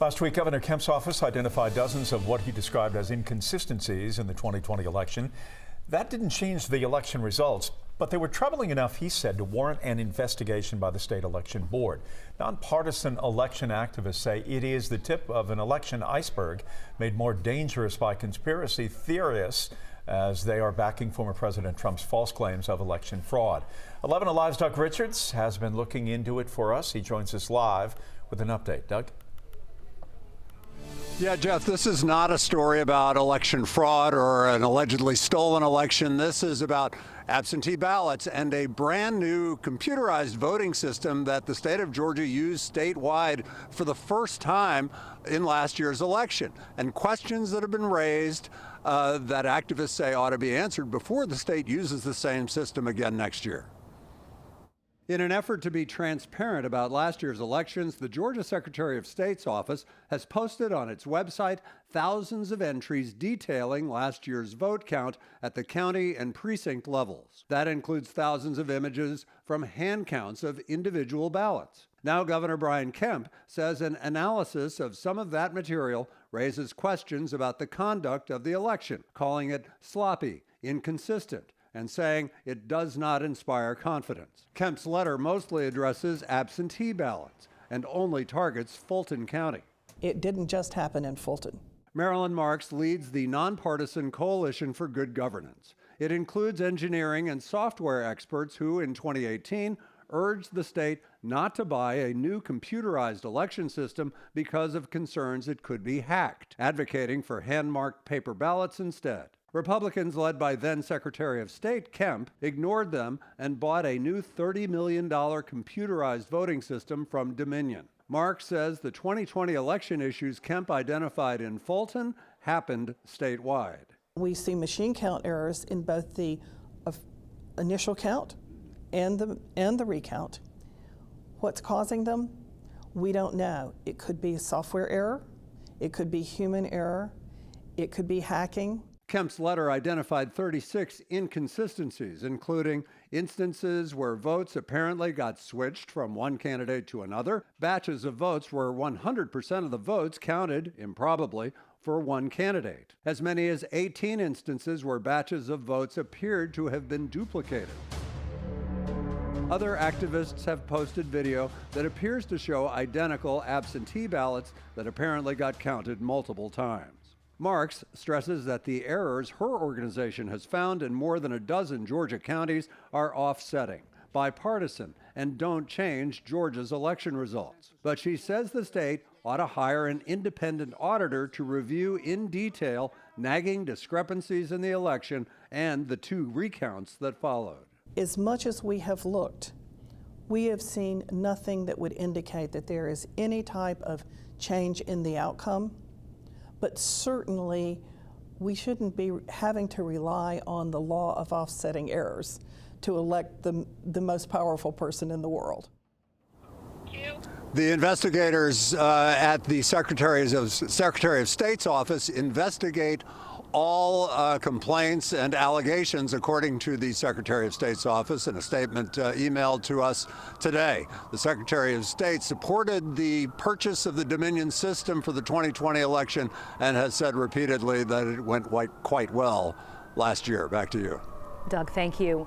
Last week, Governor Kemp's office identified dozens of what he described as inconsistencies in the 2020 election. That didn't change the election results, but they were troubling enough, he said, to warrant an investigation by the state election board. Nonpartisan election activists say it is the tip of an election iceberg made more dangerous by conspiracy theorists as they are backing former President Trump's false claims of election fraud. 11 Alive's Doug Richards has been looking into it for us. He joins us live with an update. Doug? Yeah, Jeff, this is not a story about election fraud or an allegedly stolen election. This is about absentee ballots and a brand new computerized voting system that the state of Georgia used statewide for the first time in last year's election. And questions that have been raised that activists say ought to be answered before the state uses the same system again next year. In an effort to be transparent about last year's elections, the Georgia Secretary of State's office has posted on its website thousands of entries detailing last year's vote count at the county and precinct levels. That includes thousands of images from hand counts of individual ballots. Now, Governor Brian Kemp says an analysis of some of that material raises questions about the conduct of the election, calling it sloppy, inconsistent, and saying it does not inspire confidence. Kemp's letter mostly addresses absentee ballots and only targets Fulton County. It didn't just happen in Fulton. Marilyn Marks leads the nonpartisan Coalition for Good Governance. It includes engineering and software experts who, in 2018, urged the state not to buy a new computerized election system because of concerns it could be hacked, advocating for hand-marked paper ballots instead. Republicans, led by then Secretary of State Kemp, ignored them and bought a new $30 million computerized voting system from Dominion. Mark says the 2020 election issues Kemp identified in Fulton happened statewide. We see machine count errors in both the initial count and the recount. What's causing them? We don't know. It could be a software error, it could be human error, it could be hacking. Kemp's letter identified 36 inconsistencies, including instances where votes apparently got switched from one candidate to another, batches of votes where 100% of the votes counted, improbably, for one candidate, as many as 18 instances where batches of votes appeared to have been duplicated. Other activists have posted video that appears to show identical absentee ballots that apparently got counted multiple times. Marks stresses that the errors her organization has found in more than a dozen Georgia counties are offsetting, bipartisan, and don't change Georgia's election results. But she says the state ought to hire an independent auditor to review in detail nagging discrepancies in the election and the two recounts that followed. As much as we have looked, we have seen nothing that would indicate that there is any type of change in the outcome. But certainly, we shouldn't be having to rely on the law of offsetting errors to elect the most powerful person in the world. The investigators at the Secretary of State's office investigate all complaints and allegations, according to the Secretary of State's office in a statement emailed to us today. The Secretary of State supported the purchase of the Dominion system for the 2020 election and has said repeatedly that it went quite well last year. Back to you. Doug, thank you.